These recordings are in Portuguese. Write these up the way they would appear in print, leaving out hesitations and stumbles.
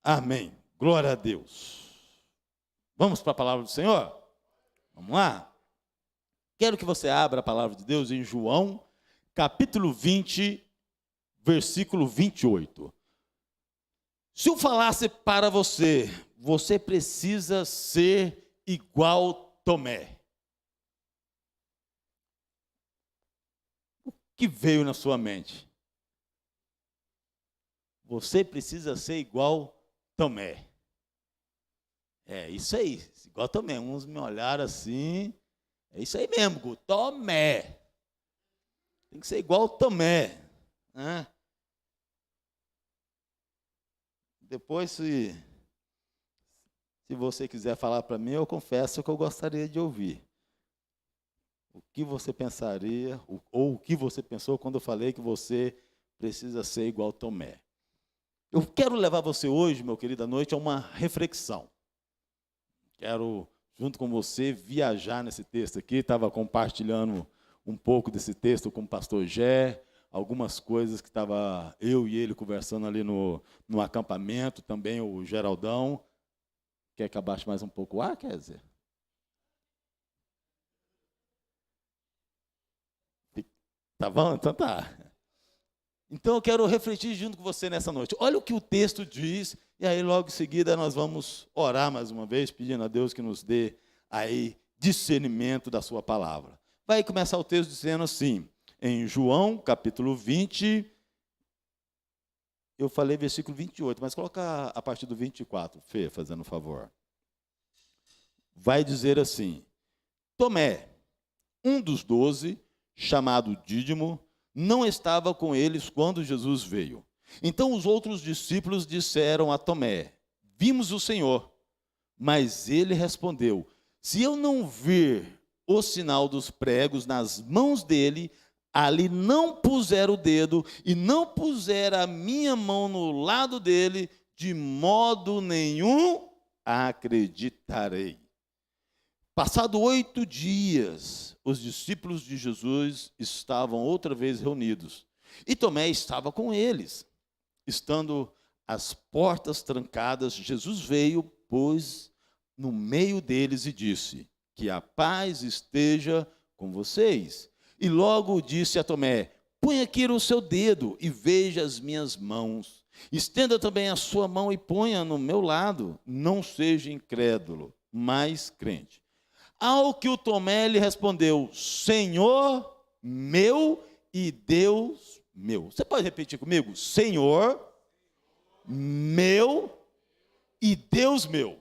Amém. Glória a Deus. Vamos para a palavra do Senhor? Vamos lá? Quero que você abra a palavra de Deus em João, capítulo 20, versículo 28. Se eu falasse para você, você precisa ser igual Tomé. O que veio na sua mente? Você precisa ser igual Tomé. É isso aí, igual Tomé. Uns me olharam assim, é isso aí mesmo, Tomé. Tem que ser igual Tomé. Né? Depois, se você quiser falar para mim, eu confesso que eu gostaria de ouvir. O que você pensaria, ou o que você pensou quando eu falei que você precisa ser igual Tomé. Eu quero levar você hoje, meu querido, à noite, a uma reflexão. Quero, junto com você, viajar nesse texto aqui. Estava compartilhando um pouco desse texto com o pastor Gé, algumas coisas que estava eu e ele conversando ali no acampamento, também o Geraldão. Quer que abaixe mais um pouco o ar, quer dizer? Tá bom? Então tá. Então eu quero refletir junto com você nessa noite. Olha o que o texto diz, e aí logo em seguida nós vamos orar mais uma vez, pedindo a Deus que nos dê aí discernimento da sua palavra. Vai começar o texto dizendo assim, em João, capítulo 20, eu falei versículo 28, mas coloca a partir do 24, Fê, fazendo um favor. Vai dizer assim, Tomé, um dos 12, chamado Dídimo, não estava com eles quando Jesus veio. Então os outros discípulos disseram a Tomé, vimos o Senhor. Mas ele respondeu, se eu não ver o sinal dos pregos nas mãos dele, ali não puser o dedo e não puser a minha mão no lado dele, de modo nenhum acreditarei. Passado 8 dias, os discípulos de Jesus estavam outra vez reunidos. E Tomé estava com eles. Estando as portas trancadas, Jesus veio, pôs no meio deles e disse, que a paz esteja com vocês. E logo disse a Tomé, põe aqui o seu dedo e veja as minhas mãos. Estenda também a sua mão e ponha no meu lado. Não seja incrédulo, mas crente. Ao que o Tomé lhe respondeu, Senhor meu e Deus meu. Você pode repetir comigo? Senhor meu e Deus meu.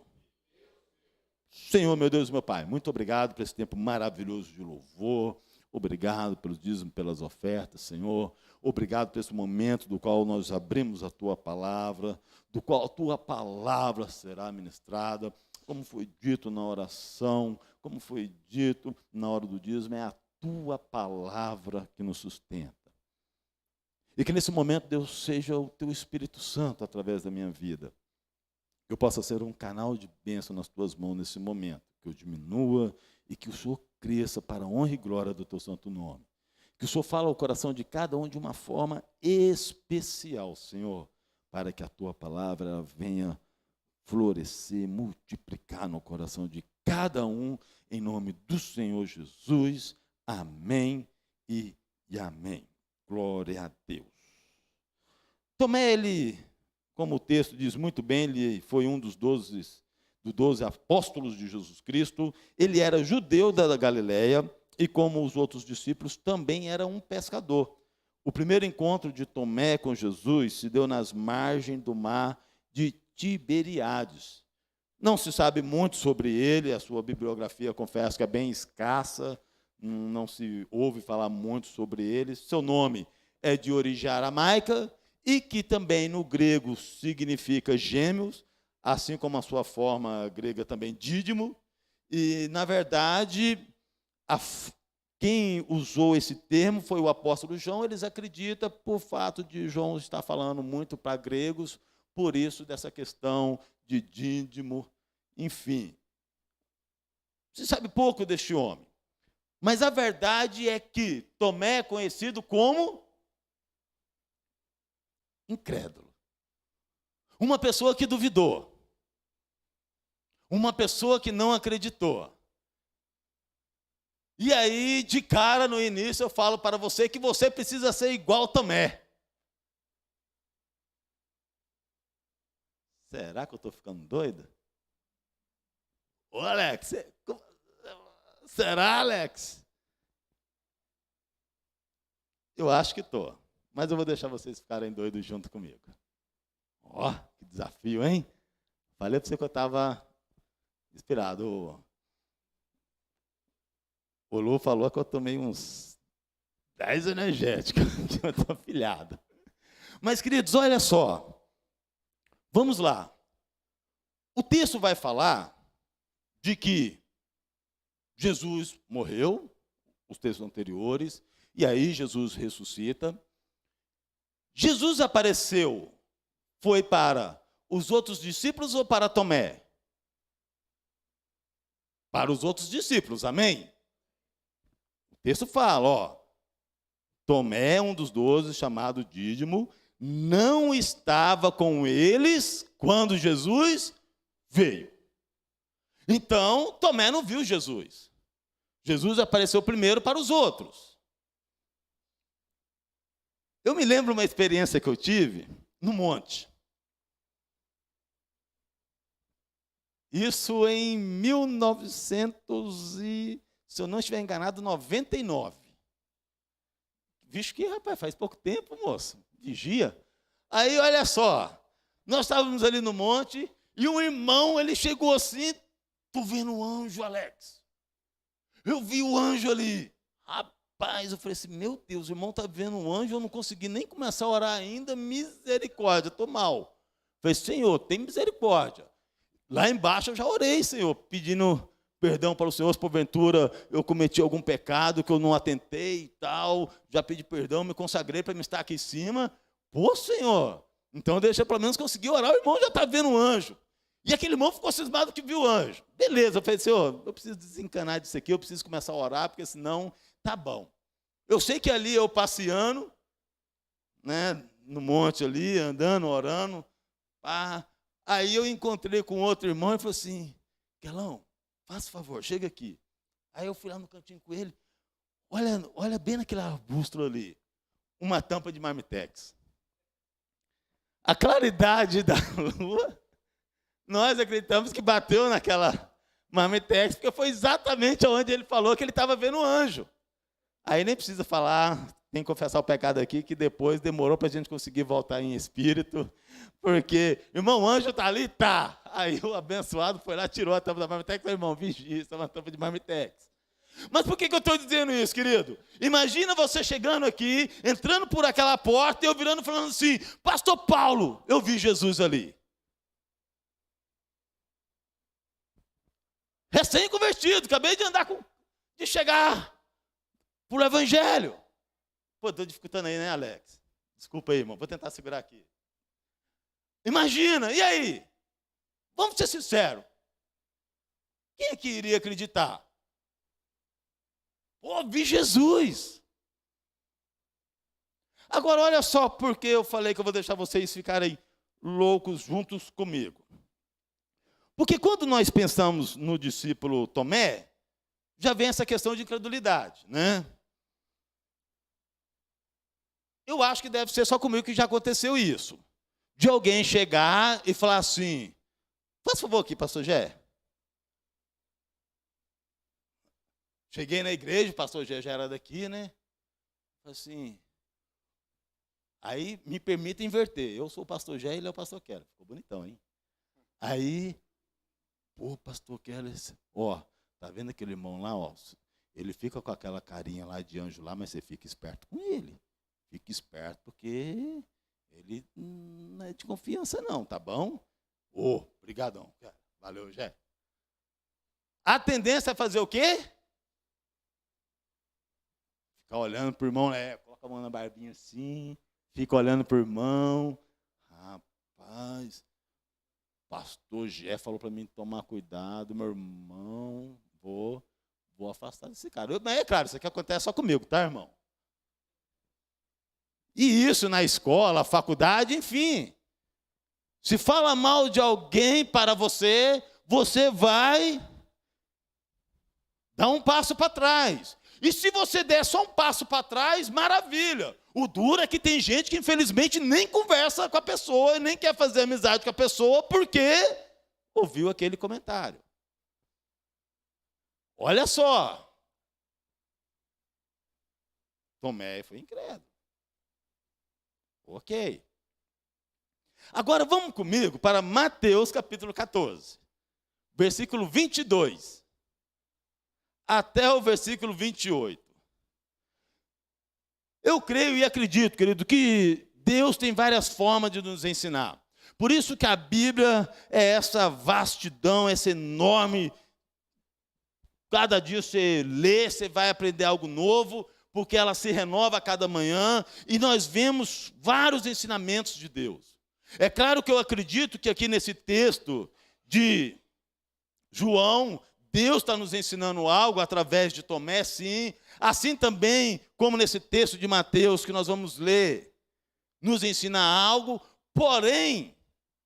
Senhor, meu Deus, meu Pai, muito obrigado por esse tempo maravilhoso de louvor. Obrigado pelos dízimos, pelas ofertas, Senhor. Obrigado por esse momento do qual nós abrimos a Tua palavra, do qual a Tua palavra será ministrada. Como foi dito na oração, como foi dito na hora do dízimo, é a Tua palavra que nos sustenta. E que nesse momento, Deus, seja o Teu Espírito Santo através da minha vida. Que eu possa ser um canal de bênção nas Tuas mãos nesse momento. Que eu diminua e que o Senhor cresça para a honra e glória do Teu santo nome. Que o Senhor fale ao coração de cada um de uma forma especial, Senhor, para que a Tua palavra venha florescer, multiplicar no coração de cada um, em nome do Senhor Jesus. Amém e amém. Glória a Deus. Tomé, ele, como o texto diz muito bem, ele foi um dos 12 apóstolos de Jesus Cristo. Ele era judeu da Galileia e, como os outros discípulos, também era um pescador. O primeiro encontro de Tomé com Jesus se deu nas margens do mar de Tiberíades. Não se sabe muito sobre ele, a sua bibliografia, confesso que é bem escassa, não se ouve falar muito sobre ele. Seu nome é de origem aramaica e que também no grego significa gêmeos, assim como a sua forma grega também dídimo. E, na verdade, quem usou esse termo foi o apóstolo João. Eles acreditam, por fato de João estar falando muito para gregos, por isso dessa questão de dídimo, enfim. Se sabe pouco deste homem. Mas a verdade é que Tomé é conhecido como incrédulo. Uma pessoa que duvidou. Uma pessoa que não acreditou. E aí, de cara, no início, eu falo para você que você precisa ser igual Tomé. Será que eu estou ficando doido? Ô, Alex, será, Alex? Eu acho que estou, mas eu vou deixar vocês ficarem doidos junto comigo. Ó, que desafio, hein? Falei para você que eu estava inspirado. O Lu falou que eu tomei uns 10 energéticos, que eu estou pilhado. Mas, queridos, olha só. Vamos lá. O texto vai falar de que Jesus morreu, os textos anteriores, e aí Jesus ressuscita. Jesus apareceu, foi para os outros discípulos ou para Tomé? Para os outros discípulos, amém? O texto fala, ó, Tomé, um dos 12, chamado Dídimo, não estava com eles quando Jesus veio. Então, Tomé não viu Jesus. Jesus apareceu primeiro para os outros. Eu me lembro uma experiência que eu tive no monte. Isso em 1900 e, se eu não estiver enganado, 99. Vixe que, rapaz, faz pouco tempo, moço. Vigia. Aí, olha só. Nós estávamos ali no monte e um irmão, ele chegou assim, tô vendo um anjo, Alex. Eu vi o anjo ali. Rapaz, eu falei assim, meu Deus, o irmão está vendo um anjo, eu não consegui nem começar a orar ainda, misericórdia, estou mal. Eu falei, Senhor, tem misericórdia. Lá embaixo eu já orei, Senhor, pedindo perdão para o Senhor, se porventura eu cometi algum pecado que eu não atentei e tal, já pedi perdão, me consagrei para me estar aqui em cima. Pô, Senhor, então deixa pelo menos conseguir orar, o irmão já está vendo um anjo. E aquele irmão ficou cismado que viu o anjo. Beleza, eu falei, Senhor, eu preciso desencanar disso aqui, eu preciso começar a orar, porque senão, tá bom. Eu sei que ali eu passeando, né, no monte ali, andando, orando, aí eu encontrei com outro irmão e falei assim, Quelão, faça favor, chega aqui. Aí eu fui lá no cantinho com ele, olha bem naquele arbusto ali, uma tampa de marmitex. A claridade da lua, nós acreditamos que bateu naquela marmitex, porque foi exatamente onde ele falou que ele estava vendo um anjo. Aí nem precisa falar, tem que confessar o pecado aqui, que depois demorou para a gente conseguir voltar em espírito, porque, irmão, o anjo está ali? Tá. Aí o abençoado foi lá, tirou a tampa da marmitex e falou, irmão, vigia, isso é uma tampa de marmitex. Mas por que eu estou dizendo isso, querido? Imagina você chegando aqui, entrando por aquela porta, e eu virando e falando assim, Pastor Paulo, eu vi Jesus ali. Recém-convertido, acabei de chegar para o Evangelho. Pô, estou dificultando aí, né, Alex? Desculpa aí, irmão, vou tentar segurar aqui. Imagina, e aí? Vamos ser sinceros. Quem é que iria acreditar? Pô, vi Jesus. Agora, olha só porque eu falei que eu vou deixar vocês ficarem loucos juntos comigo. Porque quando nós pensamos no discípulo Tomé, já vem essa questão de incredulidade, né? Eu acho que deve ser só comigo que já aconteceu isso. De alguém chegar e falar assim, faz favor aqui, pastor Gé. Cheguei na igreja, o pastor Gé já era daqui, né? Assim, aí me permita inverter. Eu sou o pastor Gé e ele é o pastor Keller. Ficou bonitão, hein? Aí, pô, pastor Keller, ó, tá vendo aquele irmão lá, ó? Ele fica com aquela carinha lá de anjo lá, mas você fica esperto com ele. Fique esperto, porque ele não é de confiança não, tá bom? Ô, brigadão. Valeu, Gé. A tendência é fazer o quê? Ficar olhando para o irmão, coloca a mão na barbinha assim, fica olhando para o irmão. Rapaz, pastor Gé falou para mim tomar cuidado, meu irmão, vou afastar desse cara. Mas é claro, isso aqui acontece só comigo, tá, irmão? E isso na escola, faculdade, enfim. Se fala mal de alguém para você, você vai dar um passo para trás. E se você der só um passo para trás, maravilha. O duro é que tem gente que infelizmente nem conversa com a pessoa, nem quer fazer amizade com a pessoa, porque ouviu aquele comentário. Olha só. Tomé foi incrédulo. Ok. Agora vamos comigo para Mateus capítulo 14, versículo 22, até o versículo 28. Eu creio e acredito, querido, que Deus tem várias formas de nos ensinar. Por isso que a Bíblia é essa vastidão, essa enorme. Cada dia você lê, você vai aprender algo novo, porque ela se renova a cada manhã, e nós vemos vários ensinamentos de Deus. É claro que eu acredito que aqui nesse texto de João, Deus está nos ensinando algo através de Tomé, sim. Assim também, como nesse texto de Mateus que nós vamos ler, nos ensina algo. Porém,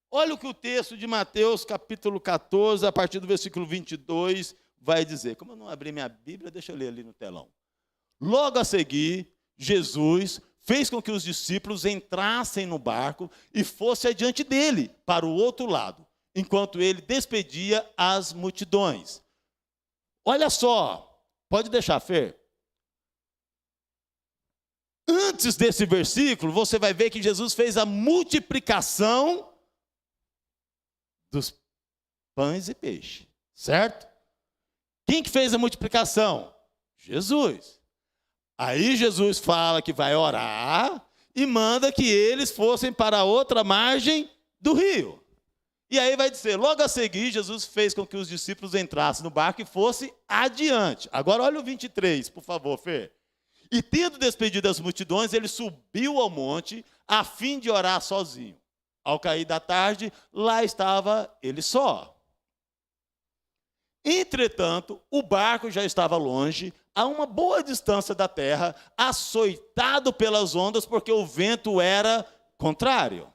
olha o que o texto de Mateus, capítulo 14, a partir do versículo 22, vai dizer. Como eu não abri minha Bíblia, deixa eu ler ali no telão. Logo a seguir, Jesus fez com que os discípulos entrassem no barco e fossem adiante dele, para o outro lado, enquanto ele despedia as multidões. Olha só, pode deixar, Fer. Antes desse versículo, você vai ver que Jesus fez a multiplicação dos pães e peixes, certo? Quem que fez a multiplicação? Jesus. Aí Jesus fala que vai orar e manda que eles fossem para a outra margem do rio. E aí vai dizer, logo a seguir, Jesus fez com que os discípulos entrassem no barco e fossem adiante. Agora olha o 23, por favor, Fer. E tendo despedido as multidões, ele subiu ao monte a fim de orar sozinho. Ao cair da tarde, lá estava ele só. Entretanto, o barco já estava longe, a uma boa distância da terra, açoitado pelas ondas, porque o vento era contrário.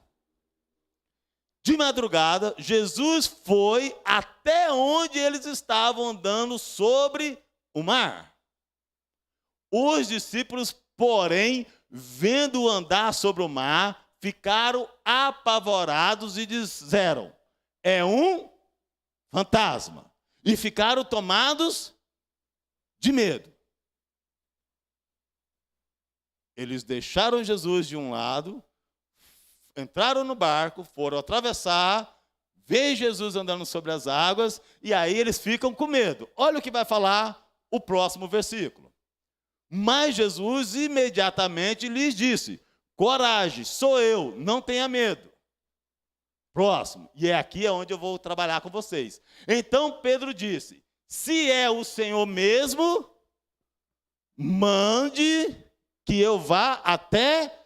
De madrugada, Jesus foi até onde eles estavam andando sobre o mar. Os discípulos, porém, vendo-o andar sobre o mar, ficaram apavorados e disseram, é um fantasma. E ficaram tomados de medo. Eles deixaram Jesus de um lado, entraram no barco, foram atravessar, veem Jesus andando sobre as águas, e aí eles ficam com medo. Olha o que vai falar o próximo versículo. Mas Jesus imediatamente lhes disse, coragem, sou eu, não tenha medo. Próximo, e é aqui onde eu vou trabalhar com vocês. Então Pedro disse, se é o Senhor mesmo, mande que eu vá até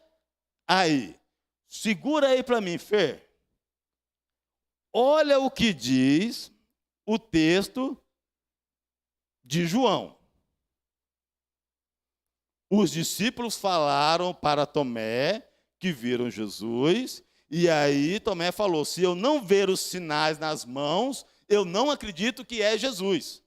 aí. Segura aí para mim, Fer. Olha o que diz o texto de João. Os discípulos falaram para Tomé, que viram Jesus, e aí Tomé falou, se eu não ver os sinais nas mãos, eu não acredito que é Jesus.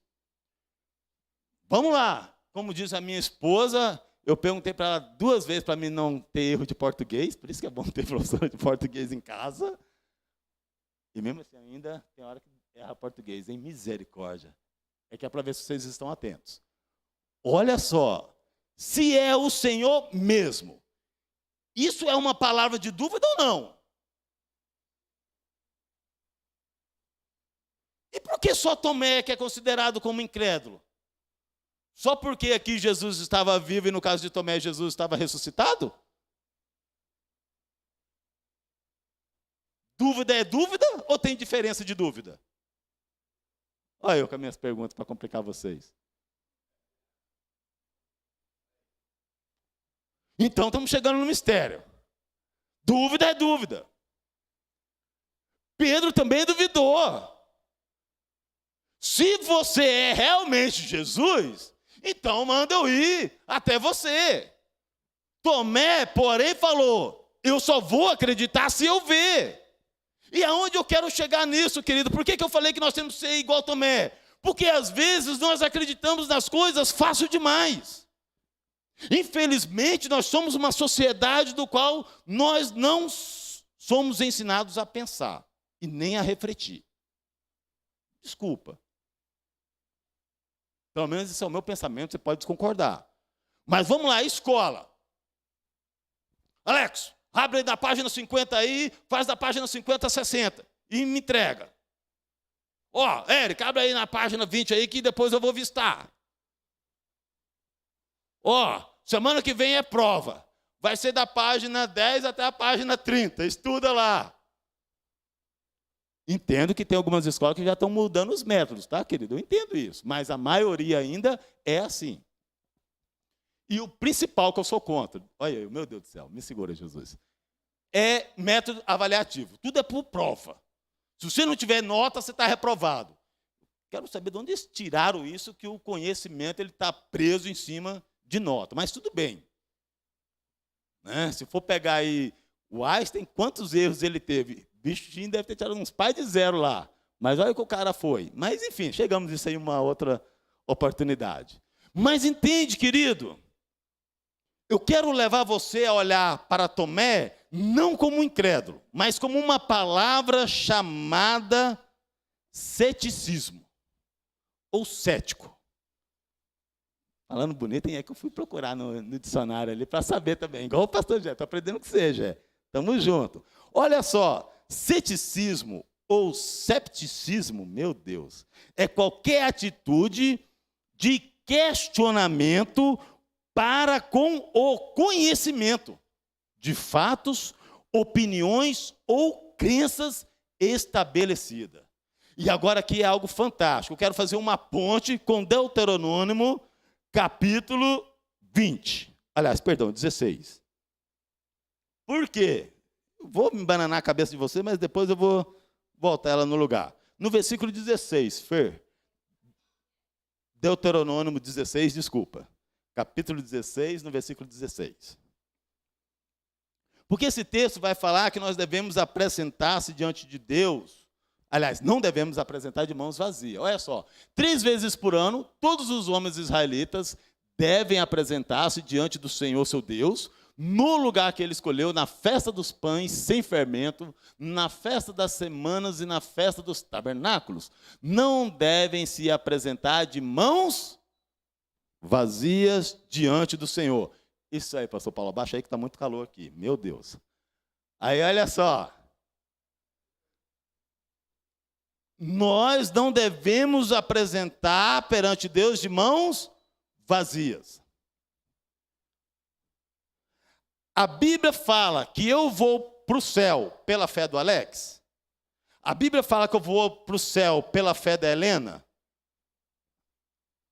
Vamos lá. Como diz a minha esposa, eu perguntei para ela 2 vezes para mim não ter erro de português, por isso que é bom ter professora de português em casa. E mesmo assim ainda tem hora que erra português, em misericórdia. É que é para ver se vocês estão atentos. Olha só, se é o Senhor mesmo, isso é uma palavra de dúvida ou não? E por que só Tomé que é considerado como incrédulo? Só porque aqui Jesus estava vivo e no caso de Tomé Jesus estava ressuscitado? Dúvida é dúvida ou tem diferença de dúvida? Olha eu com as minhas perguntas para complicar vocês. Então estamos chegando no mistério. Dúvida é dúvida. Pedro também duvidou. Se você é realmente Jesus, então manda eu ir até você. Tomé, porém, falou, eu só vou acreditar se eu ver. E aonde eu quero chegar nisso, querido? Por que eu falei que nós temos que ser igual Tomé? Porque às vezes nós acreditamos nas coisas fácil demais. Infelizmente, nós somos uma sociedade do qual nós não somos ensinados a pensar e nem a refletir. Desculpa. Pelo menos esse é o meu pensamento, você pode concordar. Mas vamos lá, escola. Alex, abre aí da página 50 aí, faz da página 50 a 60 e me entrega. Ó, Érica, abre aí na página 20 aí que depois eu vou vistar. Ó, semana que vem é prova. Vai ser da página 10 até a página 30. Estuda lá. Entendo que tem algumas escolas que já estão mudando os métodos, tá, querido? Eu entendo isso. Mas a maioria ainda é assim. E o principal que eu sou contra, olha aí, meu Deus do céu, me segura, Jesus, é método avaliativo. Tudo é por prova. Se você não tiver nota, você está reprovado. Quero saber de onde eles tiraram isso, que o conhecimento está preso em cima de nota. Mas tudo bem. Né? Se for pegar aí o Einstein, quantos erros ele teve? O bichinho deve ter tirado uns pais de zero lá. Mas olha o que o cara foi. Mas, enfim, chegamos nisso aí uma outra oportunidade. Mas entende, querido, eu quero levar você a olhar para Tomé não como um incrédulo, mas como uma palavra chamada ceticismo, ou cético. Falando bonito, é que eu fui procurar no dicionário ali para saber também, igual o pastor Jé, estou aprendendo que seja. Estamos juntos. Olha só, ceticismo ou cepticismo, meu Deus, é qualquer atitude de questionamento para com o conhecimento de fatos, opiniões ou crenças estabelecidas. E agora aqui é algo fantástico. Eu quero fazer uma ponte com Deuteronômio, capítulo 20. Aliás, perdão, 16. Por quê? Eu vou me bananar a cabeça de você, mas depois eu vou voltar ela no lugar. No versículo 16, Fer. Deuteronômio 16, desculpa. Capítulo 16, no versículo 16. Porque esse texto vai falar que nós devemos apresentar-se diante de Deus. Aliás, não devemos apresentar de mãos vazias. Olha só, 3 vezes por ano, todos os homens israelitas devem apresentar-se diante do Senhor, seu Deus, no lugar que ele escolheu, na festa dos pães sem fermento, na festa das semanas e na festa dos tabernáculos. Não devem se apresentar de mãos vazias diante do Senhor. Isso aí, pastor Paulo, abaixa aí que está muito calor aqui. Meu Deus. Aí, olha só. Nós não devemos apresentar perante Deus de mãos vazias. A Bíblia fala que eu vou para o céu pela fé do Alex. A Bíblia fala que eu vou para o céu pela fé da Helena,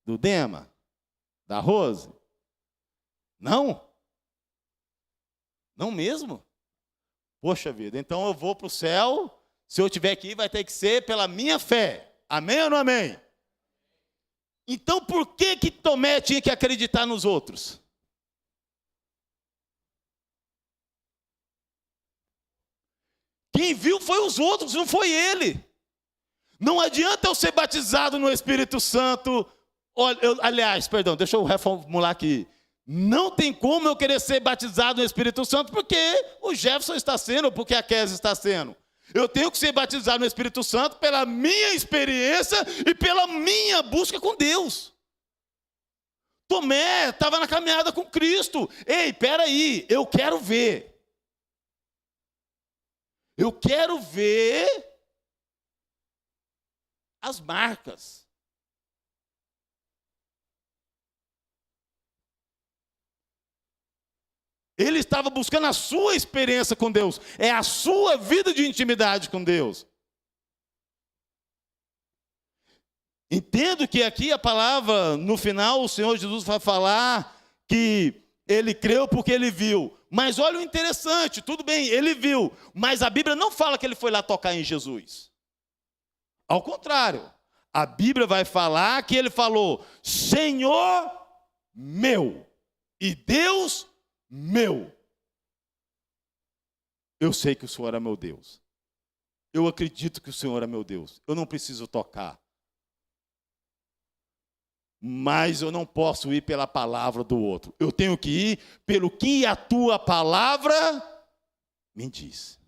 do Dema, da Rose. Não? Não mesmo? Poxa vida, então eu vou para o céu, se eu estiver aqui vai ter que ser pela minha fé. Amém ou não amém? Então por que Tomé tinha que acreditar nos outros? Quem viu foi os outros, não foi ele. Não adianta eu ser batizado no Espírito Santo. Aliás, perdão, deixa eu reformular aqui. Não tem como eu querer ser batizado no Espírito Santo porque o Jefferson está sendo, porque a Kézia está sendo. Eu tenho que ser batizado no Espírito Santo pela minha experiência e pela minha busca com Deus. Tomé estava na caminhada com Cristo. Ei, peraí, eu quero ver. Eu quero ver as marcas. Ele estava buscando a sua experiência com Deus. É a sua vida de intimidade com Deus. Entendo que aqui a palavra, no final, o Senhor Jesus vai falar que ele creu porque ele viu. Mas olha o interessante, tudo bem, ele viu. Mas a Bíblia não fala que ele foi lá tocar em Jesus. Ao contrário, a Bíblia vai falar que ele falou, Senhor meu e Deus meu. Eu sei que o Senhor é meu Deus. Eu acredito que o Senhor é meu Deus. Eu não preciso tocar. Mas eu não posso ir pela palavra do outro. Eu tenho que ir pelo que a tua palavra me diz.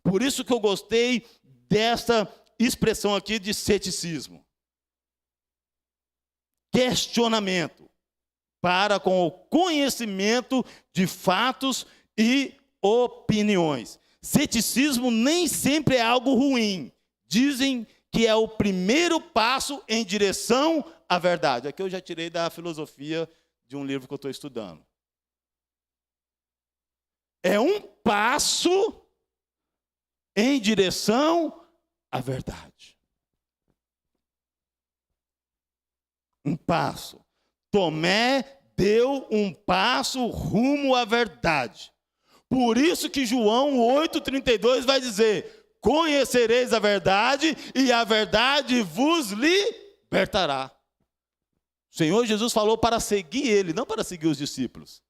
Por isso que eu gostei dessa expressão aqui de ceticismo. Questionamento para com o conhecimento de fatos e opiniões. Ceticismo nem sempre é algo ruim. Dizem que é o primeiro passo em direção à verdade. Aqui eu já tirei da filosofia de um livro que eu estou estudando. É um passo em direção à verdade. Um passo. Tomé deu um passo rumo à verdade. Por isso que João 8,32 vai dizer: conhecereis a verdade e a verdade vos libertará. O Senhor Jesus falou para seguir ele, não para seguir os discípulos.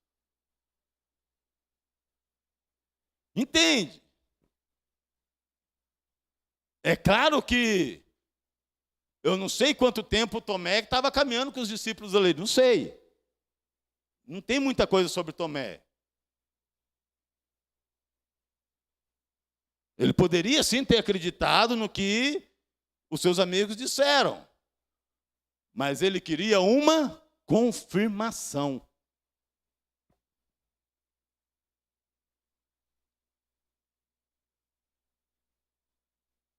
Entende? É claro que eu não sei quanto tempo Tomé estava caminhando com os discípulos ali, não sei. Não tem muita coisa sobre Tomé. Ele poderia sim ter acreditado no que os seus amigos disseram, mas ele queria uma confirmação.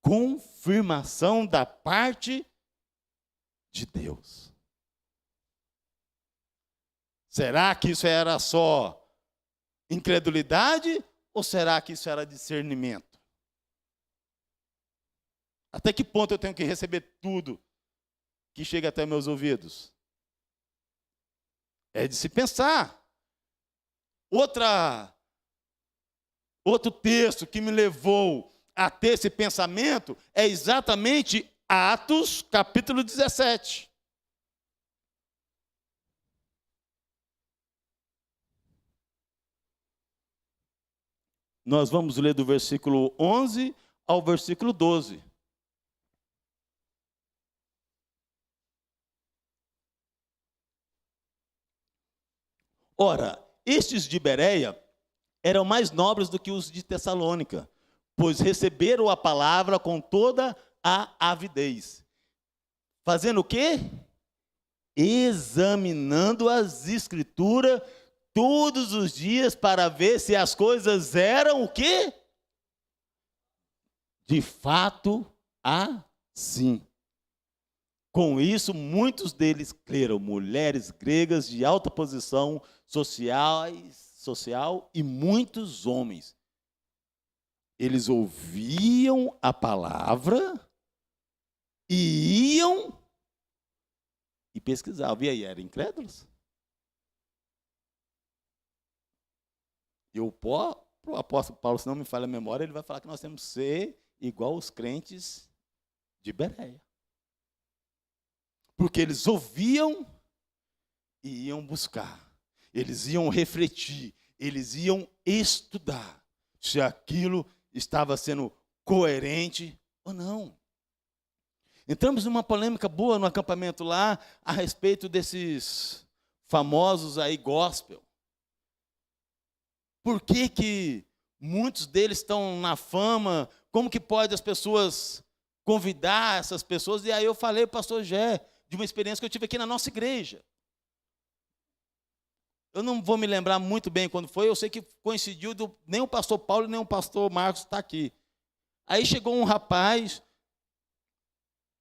Confirmação da parte de Deus. Será que isso era só incredulidade ou será que isso era discernimento? Até que ponto eu tenho que receber tudo que chega até meus ouvidos? É de se pensar. Outro texto que me levou a ter esse pensamento é exatamente Atos, capítulo 17. Nós vamos ler do versículo 11 ao versículo 12. Ora, estes de Bereia eram mais nobres do que os de Tessalônica, pois receberam a palavra com toda a avidez. Fazendo o quê? Examinando as escrituras todos os dias para ver se as coisas eram o quê? De fato, assim. Com isso, muitos deles creram, mulheres gregas de alta posição social e muitos homens. Eles ouviam a palavra e iam e pesquisavam. E aí, eram incrédulos? E o apóstolo Paulo, se não me falha a memória, ele vai falar que nós temos que ser igual os crentes de Bereia. Porque eles ouviam e iam buscar. Eles iam refletir. Eles iam estudar se aquilo estava sendo coerente ou não. Entramos numa polêmica boa no acampamento lá a respeito desses famosos aí gospel. Por que muitos deles estão na fama? Como que pode as pessoas convidar essas pessoas? E aí eu falei, pastor Gé, de uma experiência que eu tive aqui na nossa igreja. Eu não vou me lembrar muito bem quando foi, eu sei que coincidiu, nem o pastor Paulo nem o pastor Marcos está aqui. Aí chegou um rapaz,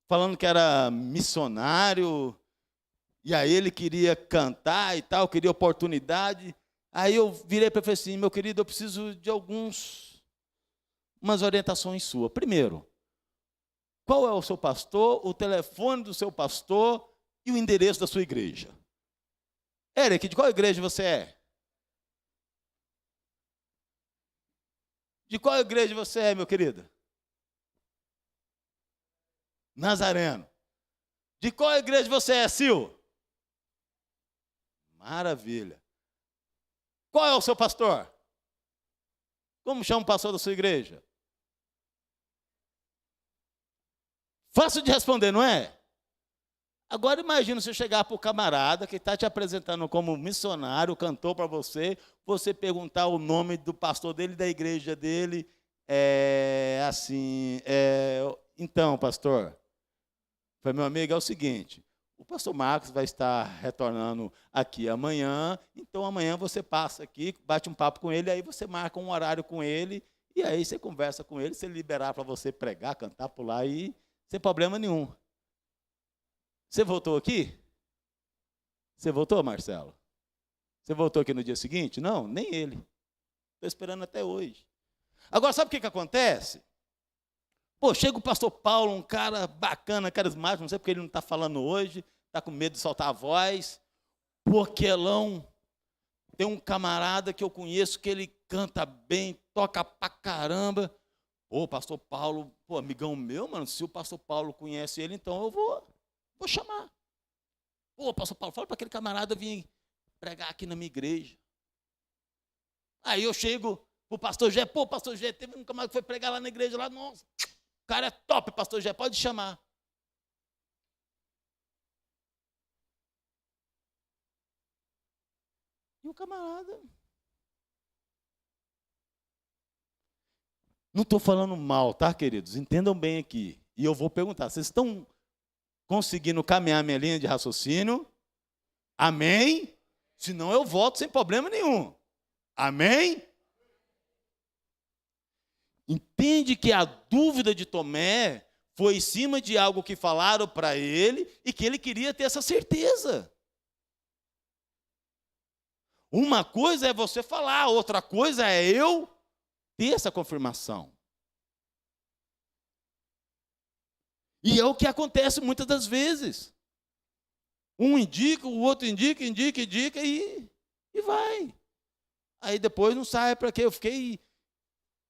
falando que era missionário, e aí ele queria cantar e tal, queria oportunidade. Aí eu virei para ele e falei assim, meu querido, eu preciso de umas orientações suas. Primeiro, qual é o seu pastor, o telefone do seu pastor e o endereço da sua igreja? Eric, de qual igreja você é? De qual igreja você é, meu querido? Nazareno. De qual igreja você é, Sil? Maravilha. Qual é o seu pastor? Como chama o pastor da sua igreja? Fácil de responder, não é? Agora imagina você chegar para o camarada que está te apresentando como missionário, cantou para você, você perguntar o nome do pastor dele, da igreja dele, então, pastor, foi meu amigo, é o seguinte, o pastor Marcos vai estar retornando aqui amanhã, então amanhã você passa aqui, bate um papo com ele, aí você marca um horário com ele, e aí você conversa com ele, se ele liberar para você pregar, cantar, pular aí, sem problema nenhum. Você voltou aqui? Você voltou, Marcelo? Você voltou aqui no dia seguinte? Não, nem ele. Estou esperando até hoje. Agora, sabe o que acontece? Pô, chega o pastor Paulo, um cara bacana, carismático, não sei porque ele não está falando hoje, está com medo de soltar a voz. Porquelão. Tem um camarada que eu conheço que ele canta bem, toca pra caramba. Pô, pastor Paulo, pô, amigão meu, mano, se o pastor Paulo conhece ele, então eu vou chamar. Pô, pastor Paulo, fala para aquele camarada vir pregar aqui na minha igreja. Aí eu chego pro pastor Gé, pô, pastor Gé, teve um camarada que foi pregar lá na igreja, lá, nossa, o cara é top, pastor Gé, pode chamar. E o camarada... Não estou falando mal, tá, queridos? Entendam bem aqui. E eu vou perguntar, vocês estão conseguindo caminhar minha linha de raciocínio? Amém? Senão eu volto sem problema nenhum. Amém? Entende que a dúvida de Tomé foi em cima de algo que falaram para ele e que ele queria ter essa certeza. Uma coisa é você falar, outra coisa é eu ter essa confirmação. E é o que acontece muitas das vezes. Um indica, o outro indica e vai. Aí depois não sai para quê? Eu fiquei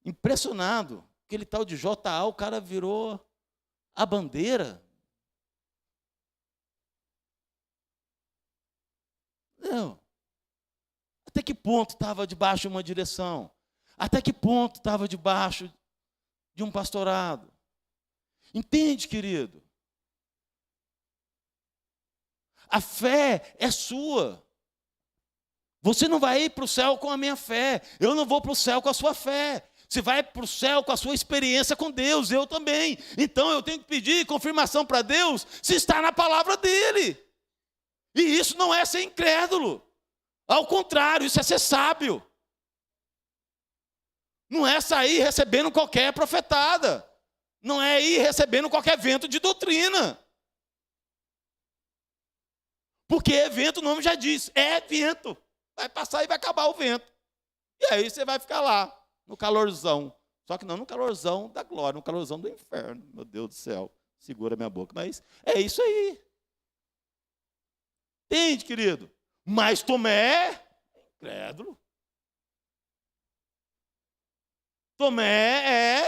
impressionado. Aquele tal de JA, o cara virou a bandeira. Não. Até que ponto estava debaixo de uma direção? Até que ponto estava debaixo de um pastorado? Entende, querido? A fé é sua. Você não vai ir para o céu com a minha fé. Eu não vou para o céu com a sua fé. Você vai para o céu com a sua experiência com Deus. Eu também. Então eu tenho que pedir confirmação para Deus se está na palavra dele. E isso não é ser incrédulo. Ao contrário, isso é ser sábio. Não é sair recebendo qualquer profetada. Não é ir recebendo qualquer vento de doutrina. Porque vento, o nome já diz, é vento. Vai passar e vai acabar o vento. E aí você vai ficar lá, no calorzão. Só que não no calorzão da glória, no calorzão do inferno. Meu Deus do céu, segura minha boca. Mas é isso aí. Entende, querido? Mas Tomé é incrédulo. Tomé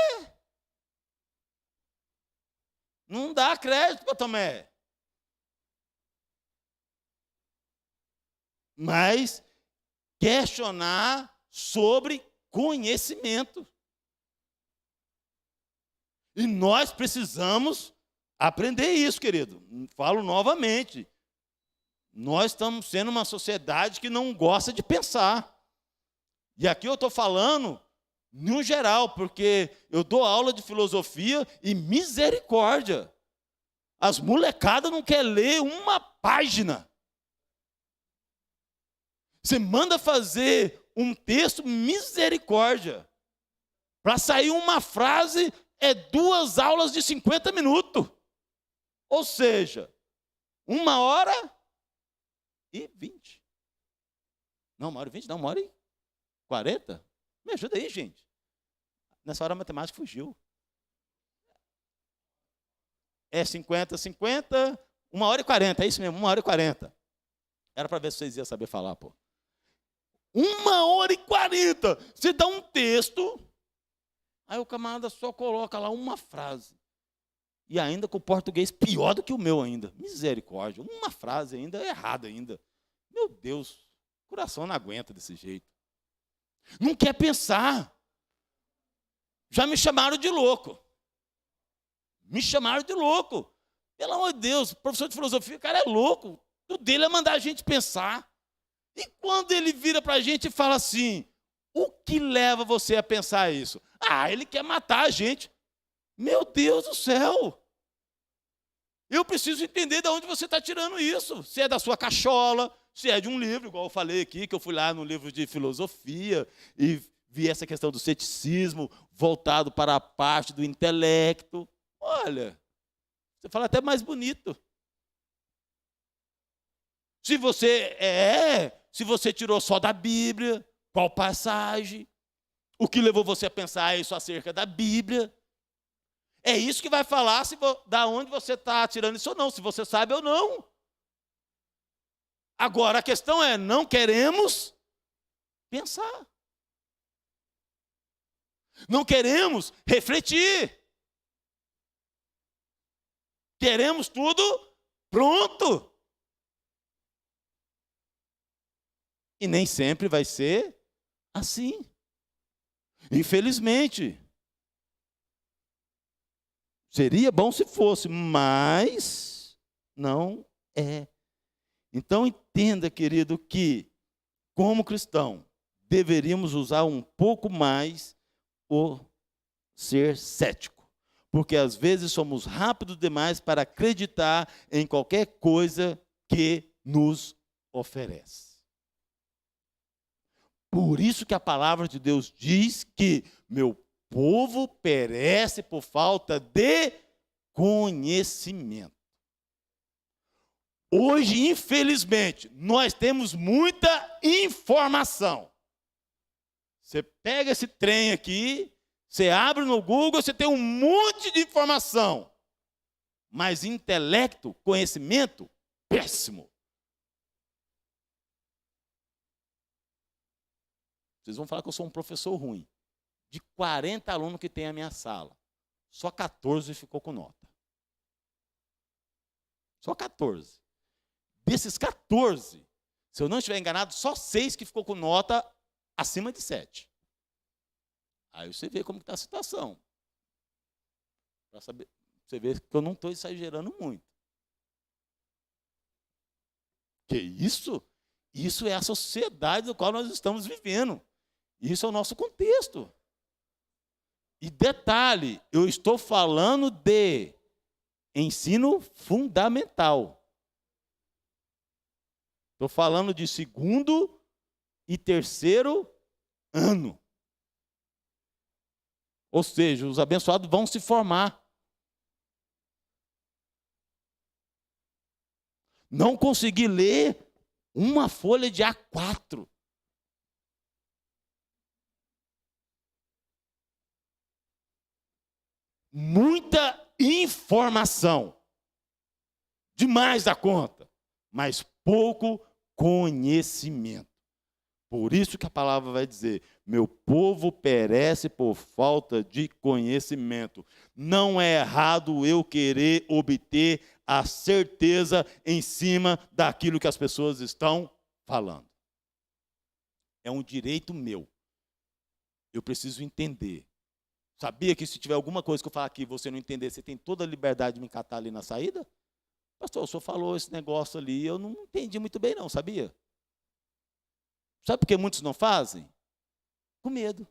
não dá crédito para Tomé. Mas questionar sobre conhecimento. E nós precisamos aprender isso, querido. Falo novamente. Nós estamos sendo uma sociedade que não gosta de pensar. E aqui eu estou falando no geral, porque eu dou aula de filosofia e misericórdia. As molecadas não querem ler uma página. Você manda fazer um texto, misericórdia. Para sair uma frase, é 2 aulas de 50 minutos. Ou seja, 1h20. Não, 1h20, não, 1h40. Me ajuda aí, gente. Nessa hora a matemática fugiu. É 50, 1h40, é isso mesmo, 1h40. Era para ver se vocês iam saber falar, pô. 1h40. Você dá um texto, aí o camarada só coloca lá uma frase. E ainda com o português pior do que o meu ainda. Misericórdia, uma frase ainda errada ainda. Meu Deus, o coração não aguenta desse jeito. Não quer pensar. Já me chamaram de louco. Me chamaram de louco. Pelo amor de Deus, professor de filosofia, o cara é louco. O dele é mandar a gente pensar. E quando ele vira para a gente e fala assim, o que leva você a pensar isso? Ah, ele quer matar a gente. Meu Deus do céu! Eu preciso entender de onde você está tirando isso. Se é da sua cachola, se é de um livro, igual eu falei aqui, que eu fui lá no livro de filosofia e vi essa questão do ceticismo voltado para a parte do intelecto. Olha, você fala até mais bonito. Se você tirou só da Bíblia, qual passagem? O que levou você a pensar isso acerca da Bíblia? É isso que vai falar da onde você está tirando isso ou não, se você sabe ou não. Agora, a questão é, não queremos pensar. Não queremos refletir. Queremos tudo pronto. E nem sempre vai ser assim. Infelizmente. Seria bom se fosse, mas não é. Então entenda, querido, que como cristão deveríamos usar um pouco mais o ser cético. Porque às vezes somos rápidos demais para acreditar em qualquer coisa que nos oferece. Por isso que a palavra de Deus diz que meu povo perece por falta de conhecimento. Hoje, infelizmente, nós temos muita informação. Você pega esse trem aqui, você abre no Google, você tem um monte de informação. Mas intelecto, conhecimento, péssimo. Vocês vão falar que eu sou um professor ruim. De 40 alunos que tem a minha sala, só 14 ficou com nota. Só 14. Desses 14, se eu não estiver enganado, só 6 que ficou com nota acima de 7. Aí você vê como está a situação. Para saber, você vê que eu não estou exagerando muito. Que isso? Isso é a sociedade no qual nós estamos vivendo. Isso é o nosso contexto. E detalhe, eu estou falando de ensino fundamental. Estou falando de 2º e 3º ano. Ou seja, os abençoados vão se formar. Não consegui ler uma folha de A4. Muita informação, demais da conta, mas pouco conhecimento. Por isso que a palavra vai dizer, meu povo perece por falta de conhecimento. Não é errado eu querer obter a certeza em cima daquilo que as pessoas estão falando. É um direito meu. Eu preciso entender. Sabia que se tiver alguma coisa que eu falar aqui e você não entender, você tem toda a liberdade de me catar ali na saída? Pastor, o senhor falou esse negócio ali, eu não entendi muito bem não, sabia? Sabe por que muitos não fazem? Com medo.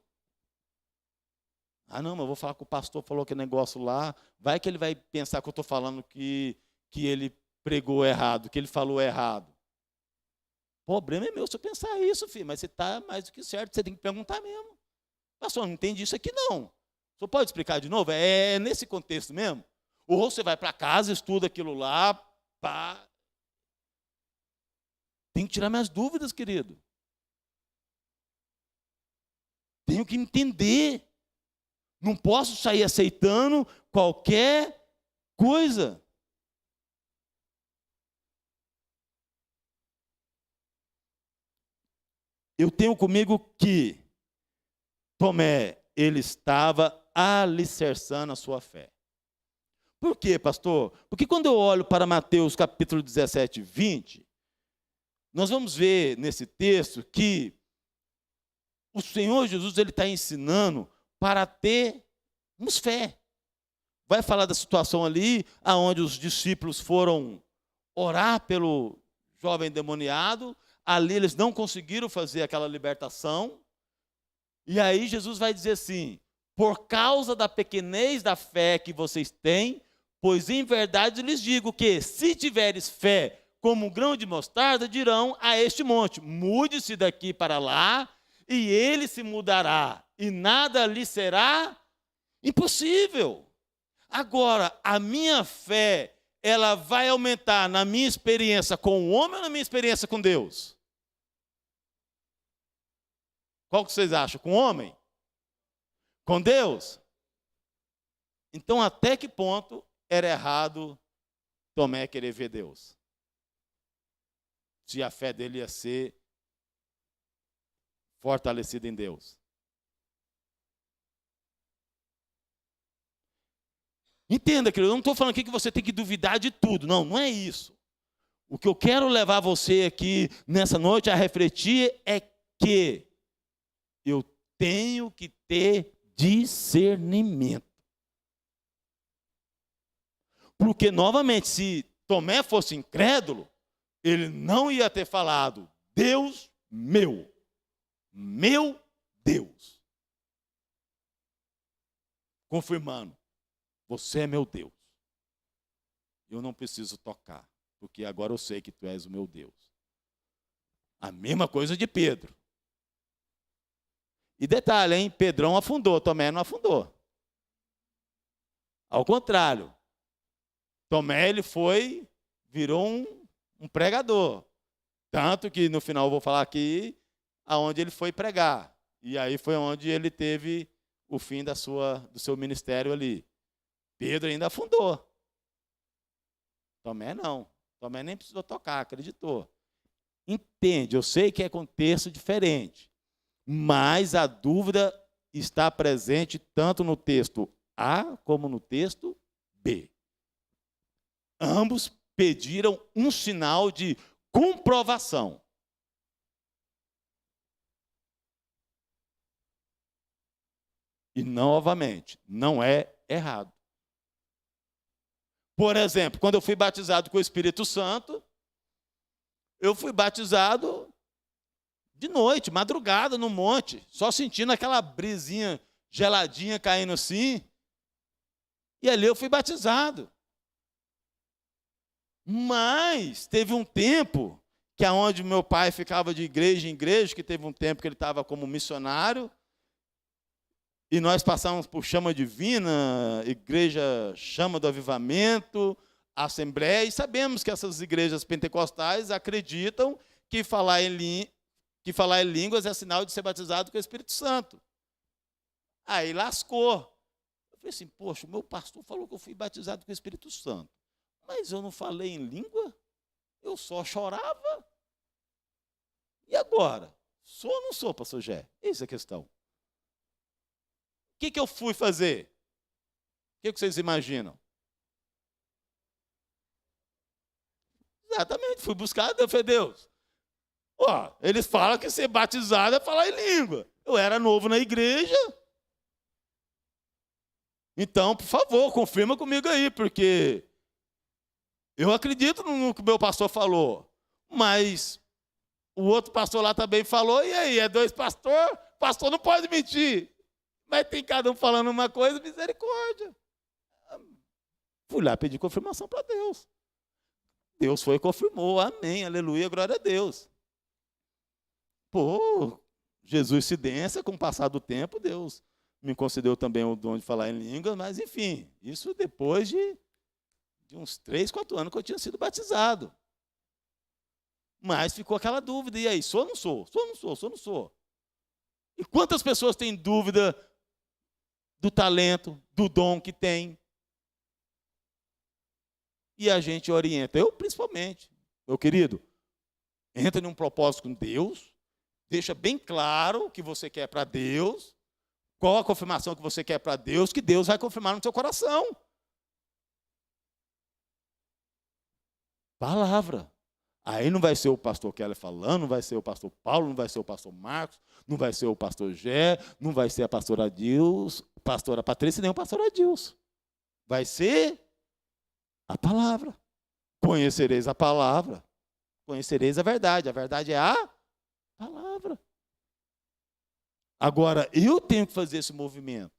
Ah, não, mas eu vou falar com o pastor, falou aquele negócio lá, vai que ele vai pensar que eu estou falando que ele pregou errado, que ele falou errado. O problema é meu se eu pensar isso, filho, mas você está mais do que certo, você tem que perguntar mesmo. Pastor, não entendi isso aqui não. O senhor pode explicar de novo? É nesse contexto mesmo? Ou você vai para casa, estuda aquilo lá, pá. Tenho que tirar minhas dúvidas, querido. Tenho que entender. Não posso sair aceitando qualquer coisa. Eu tenho comigo que Tomé, ele estava alicerçando a sua fé. Por quê, pastor? Porque quando eu olho para Mateus capítulo 17, 20, nós vamos ver nesse texto que o Senhor Jesus ele está ensinando para termos fé. vai falar da situação ali, aonde os discípulos foram orar pelo jovem endemoniado. Ali eles não conseguiram fazer aquela libertação. E aí Jesus vai dizer assim: por causa da pequenez da fé que vocês têm, pois em verdade lhes digo que, se tiveres fé como um grão de mostarda, dirão a este monte: mude-se daqui para lá, e ele se mudará, e nada lhe será impossível. Agora, a minha fé, ela vai aumentar na minha experiência com o homem ou na minha experiência com Deus? Qual que vocês acham? Com o homem? Com Deus? Então, até que ponto era errado Tomé querer ver Deus? Se a fé dele ia ser fortalecida em Deus. Entenda, querido, eu não estou falando aqui que você tem que duvidar de tudo. Não, não é isso. O que eu quero levar você aqui nessa noite a refletir é que eu tenho que ter discernimento. Porque, novamente, se Tomé fosse incrédulo, ele não ia ter falado: Deus meu, meu Deus. Confirmando: você é meu Deus. Eu não preciso tocar, porque agora eu sei que tu és o meu Deus. A mesma coisa de Pedro. E detalhe, hein? Pedrão afundou, Tomé não afundou. Ao contrário, Tomé ele virou um pregador. Tanto que no final eu vou falar aqui aonde ele foi pregar. E aí foi onde ele teve o fim do seu ministério ali. Pedro ainda afundou. Tomé não. Tomé nem precisou tocar, acreditou. Entende, eu sei que é contexto diferente, mas a dúvida está presente tanto no texto A como no texto B. Ambos pediram um sinal de comprovação. E, novamente, não é errado. Por exemplo, quando eu fui batizado com o Espírito Santo, eu fui batizado de noite, madrugada, no monte, só sentindo aquela brisinha geladinha caindo assim. E ali eu fui batizado. Mas teve um tempo que aonde meu pai ficava de igreja em igreja, que teve um tempo que ele estava como missionário, e nós passamos por Chama Divina, Igreja Chama do Avivamento, Assembleia, e sabemos que essas igrejas pentecostais acreditam que falar em línguas é sinal de ser batizado com o Espírito Santo. Aí lascou. Eu falei assim: poxa, o meu pastor falou que eu fui batizado com o Espírito Santo, mas eu não falei em língua, eu só chorava. E agora? Sou ou não sou, pastor Gé? Essa é a questão. O que eu fui fazer? O que vocês imaginam? Exatamente, fui buscar Deus. Falei: Deus, eles falam que ser batizado é falar em língua. Eu era novo na igreja. Então, por favor, confirma comigo aí, porque eu acredito no que o meu pastor falou, mas o outro pastor lá também falou, e aí, é dois pastores? Pastor não pode mentir. Mas tem cada um falando uma coisa, misericórdia. Fui lá pedir confirmação para Deus. Deus foi e confirmou, amém, aleluia, glória a Deus. Pô, jesuicidência, com o passar do tempo, Deus me concedeu também o dom de falar em língua, mas enfim, isso depois de uns 3, 4 anos que eu tinha sido batizado. Mas ficou aquela dúvida, e aí, sou ou não sou? Sou ou não sou? Sou ou não sou? E quantas pessoas têm dúvida do talento, do dom que tem? E a gente orienta, eu principalmente. Meu querido, entra num propósito com Deus, deixa bem claro o que você quer para Deus, qual a confirmação que você quer para Deus, que Deus vai confirmar no seu coração. Palavra. Aí não vai ser o pastor Keller falando, não vai ser o pastor Paulo, não vai ser o pastor Marcos, não vai ser o pastor Gé, não vai ser a pastora Adilson, pastora Patrícia, nem o pastor Adilson. vai ser a palavra. Conhecereis a palavra, conhecereis a verdade é a palavra. Agora, eu tenho que fazer esse movimento.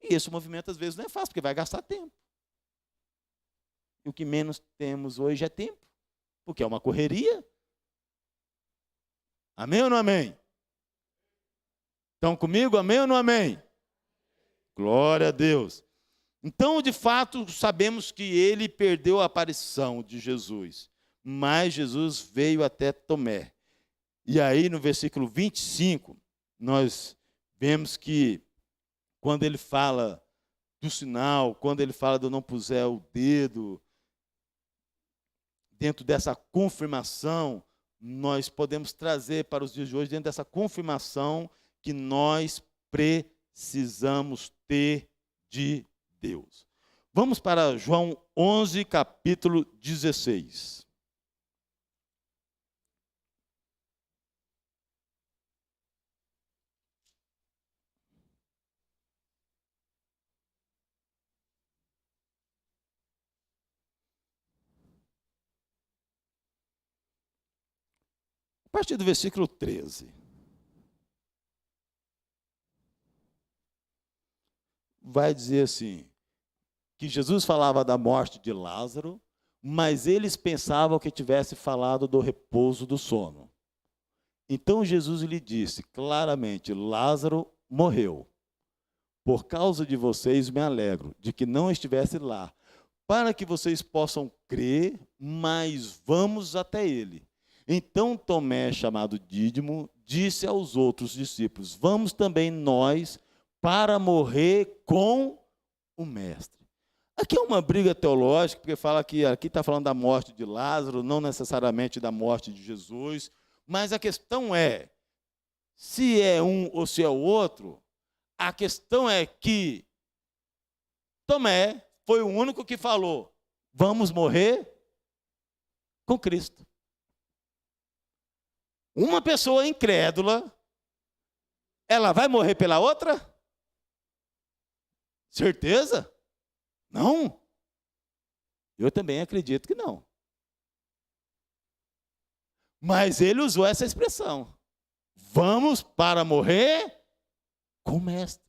E esse movimento, às vezes, não é fácil, porque vai gastar tempo. E o que menos temos hoje é tempo, porque é uma correria. Amém ou não amém? Estão comigo? Amém ou não amém? Glória a Deus. Então, de fato, sabemos que ele perdeu a aparição de Jesus, mas Jesus veio até Tomé. E aí, no versículo 25, nós vemos que, quando ele fala do sinal, quando ele fala de eu não puser o dedo, dentro dessa confirmação, nós podemos trazer para os dias de hoje, dentro dessa confirmação, que nós precisamos ter de Deus. Vamos para João 11, capítulo 16. A partir do versículo 13. Vai dizer assim, que Jesus falava da morte de Lázaro, mas eles pensavam que tivesse falado do repouso do sono. Então Jesus lhe disse claramente, Lázaro morreu. Por causa de vocês me alegro de que não estivesse lá, para que vocês possam crer, mas vamos até ele. Então Tomé, chamado Dídimo, disse aos outros discípulos, vamos também nós para morrer com o Mestre. Aqui é uma briga teológica, porque fala que aqui está falando da morte de Lázaro, não necessariamente da morte de Jesus, mas a questão é, se é um ou se é o outro, a questão é que Tomé foi o único que falou, vamos morrer com Cristo. Uma pessoa incrédula, ela vai morrer pela outra? Certeza? Não. Eu também acredito que não. Mas ele usou essa expressão. Vamos para morrer com o Mestre.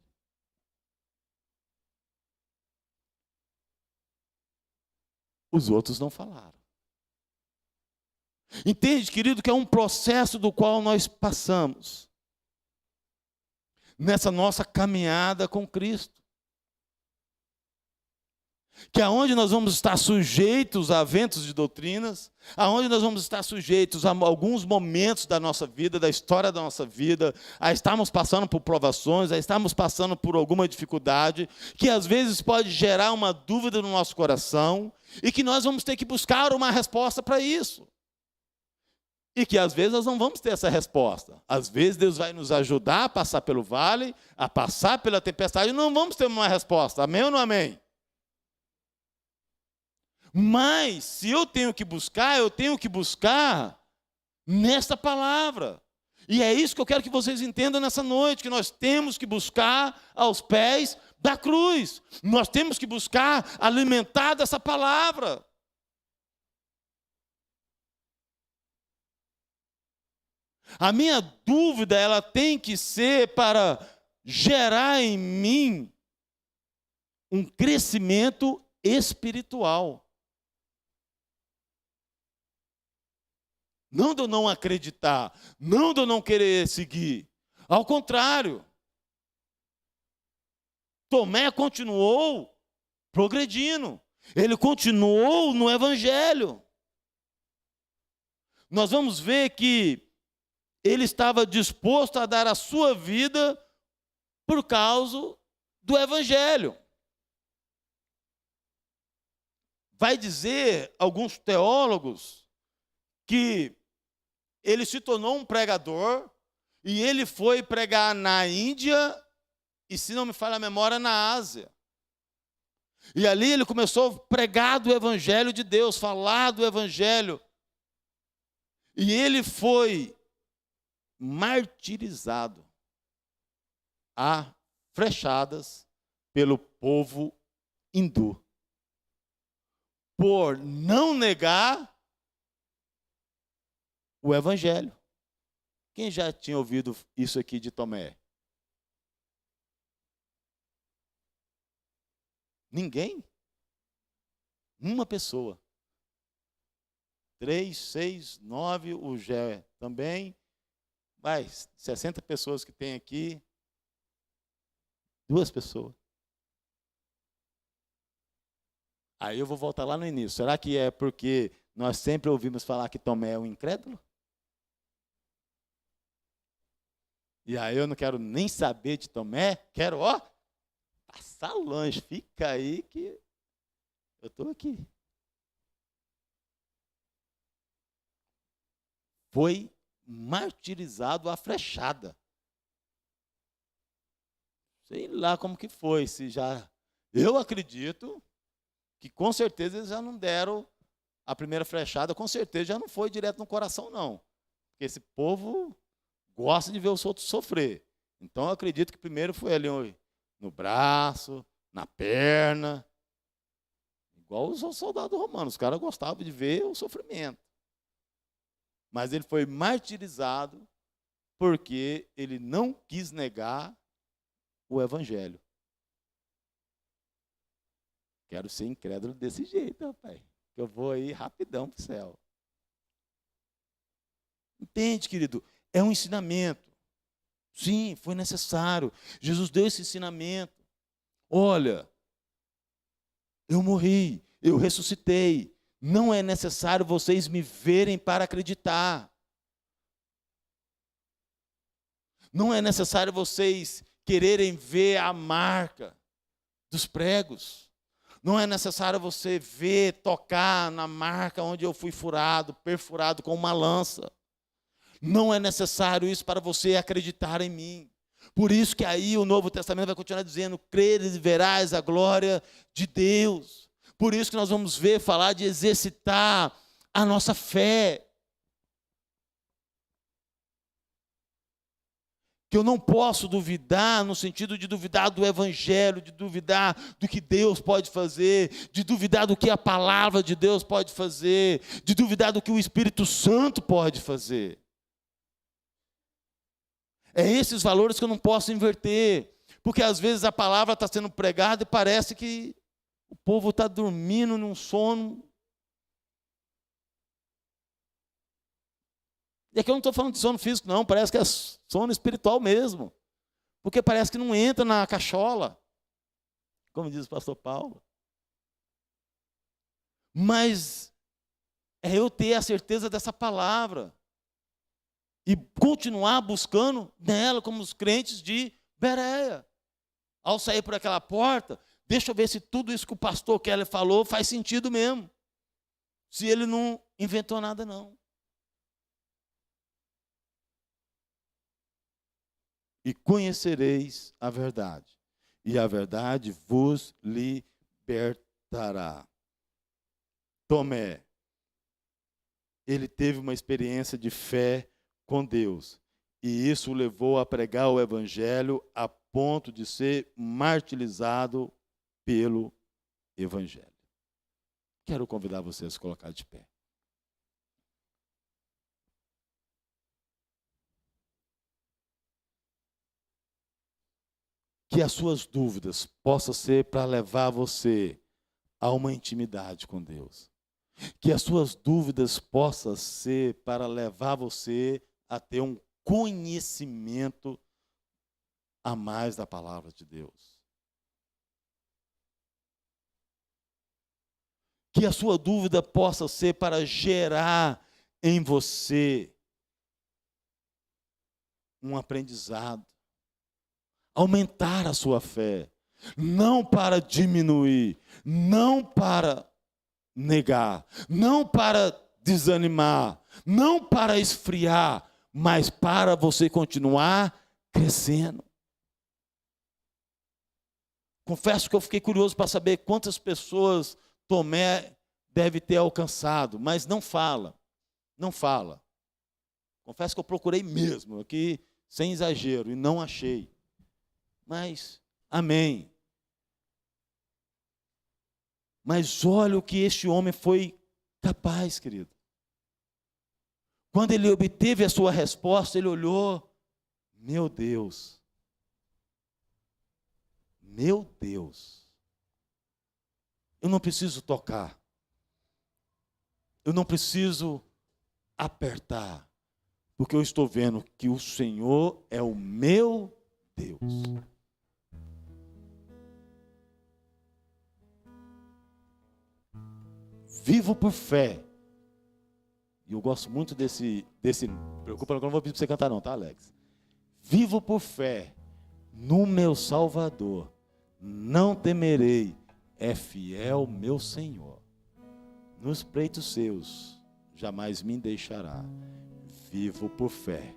Os outros não falaram. Entende, querido, que é um processo do qual nós passamos nessa nossa caminhada com Cristo. Que aonde nós vamos estar sujeitos a ventos de doutrinas, aonde nós vamos estar sujeitos a alguns momentos da nossa vida, da história da nossa vida, a estarmos passando por provações, a estarmos passando por alguma dificuldade, que às vezes pode gerar uma dúvida no nosso coração, e que nós vamos ter que buscar uma resposta para isso. E que às vezes nós não vamos ter essa resposta. Às vezes Deus vai nos ajudar a passar pelo vale, a passar pela tempestade, e não vamos ter uma resposta. Amém ou não amém? Mas, se eu tenho que buscar nesta palavra. E é isso que eu quero que vocês entendam nessa noite, que nós temos que buscar aos pés da cruz. Nós temos que buscar alimentar dessa palavra. A minha dúvida, ela tem que ser para gerar em mim um crescimento espiritual. Não de eu não acreditar, não de eu não querer seguir. Ao contrário, Tomé continuou progredindo. Ele continuou no Evangelho. Nós vamos ver que ele estava disposto a dar a sua vida por causa do Evangelho. Vai dizer alguns teólogos que ele se tornou um pregador e ele foi pregar na Índia e, se não me falha a memória, na Ásia. E ali ele começou a pregar do Evangelho de Deus, falar do Evangelho. E ele foi martirizado a flechadas pelo povo hindu. por não negar o evangelho. Quem já tinha ouvido isso aqui de Tomé? Ninguém? Uma pessoa. 3, 6, 9, o Gé também. Vai, 60 pessoas que tem aqui. 2 pessoas. Aí eu vou voltar lá no início. Será que é porque nós sempre ouvimos falar que Tomé é um incrédulo? E aí eu não quero nem saber de Tomé, quero, passar longe. Fica aí que eu estou aqui. Foi martirizado à flechada. Sei lá como que foi, se já... Eu acredito que com certeza eles já não deram a primeira flechada, com certeza já não foi direto no coração, não. Porque esse povo gosta de ver os outros sofrer. Então eu acredito que primeiro foi ali no braço, na perna. Igual os soldados romanos, os caras gostavam de ver o sofrimento. Mas ele foi martirizado porque ele não quis negar o evangelho. Quero ser incrédulo desse jeito, rapaz. Que eu vou aí rapidão para o céu. Entende, querido? É um ensinamento. Sim, foi necessário. Jesus deu esse ensinamento. Olha, eu morri, eu ressuscitei. Não é necessário vocês me verem para acreditar. Não é necessário vocês quererem ver a marca dos pregos. Não é necessário você ver, tocar na marca onde eu fui furado, perfurado com uma lança. Não é necessário isso para você acreditar em mim. Por isso que aí o Novo Testamento vai continuar dizendo: creres e verás a glória de Deus. Por isso que nós vamos ver falar de exercitar a nossa fé. Que eu não posso duvidar no sentido de duvidar do evangelho, de duvidar do que Deus pode fazer, de duvidar do que a palavra de Deus pode fazer, de duvidar do que o Espírito Santo pode fazer. É esses valores que eu não posso inverter, porque às vezes a palavra está sendo pregada e parece que o povo está dormindo num sono. E aqui eu não estou falando de sono físico, não, parece que é sono espiritual mesmo, porque parece que não entra na cachola, como diz o pastor Paulo. Mas é eu ter a certeza dessa palavra e continuar buscando nela, como os crentes de Bereia. Ao sair por aquela porta, deixa eu ver se tudo isso que o pastor Keller falou faz sentido mesmo. Se ele não inventou nada, não. E conhecereis a verdade, e a verdade vos libertará. Tomé, ele teve uma experiência de fé com Deus, e isso o levou a pregar o evangelho a ponto de ser martirizado pelo evangelho. Quero convidar você a se colocar de pé. Que as suas dúvidas possam ser para levar você a uma intimidade com Deus. Que as suas dúvidas possam ser para levar você a ter um conhecimento a mais da palavra de Deus. Que a sua dúvida possa ser para gerar em você um aprendizado. Aumentar a sua fé, não para diminuir, não para negar, não para desanimar, não para esfriar, mas para você continuar crescendo. Confesso que eu fiquei curioso para saber quantas pessoas Tomé deve ter alcançado, mas não fala, não fala. Confesso que eu procurei mesmo, aqui sem exagero, e não achei. Mas, amém. Mas olha o que este homem foi capaz, querido. Quando ele obteve a sua resposta, ele olhou, meu Deus, eu não preciso tocar, eu não preciso apertar, porque eu estou vendo que o Senhor é o meu Deus. Vivo por fé. E eu gosto muito desse, preocupa, eu não vou pedir para você cantar não, tá, Alex? Vivo por fé no meu Salvador, não temerei, é fiel meu Senhor. Nos pleitos seus, jamais me deixará. Vivo por fé,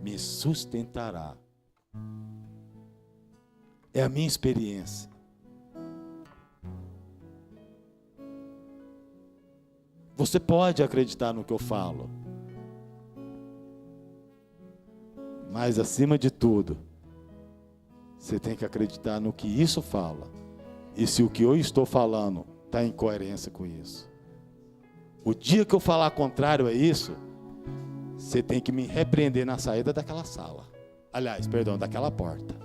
me sustentará. É a minha experiência. Você pode acreditar no que eu falo, mas acima de tudo, você tem que acreditar no que isso fala, e se o que eu estou falando está em coerência com isso. O dia que eu falar contrário a isso, você tem que me repreender na saída daquela sala, daquela porta,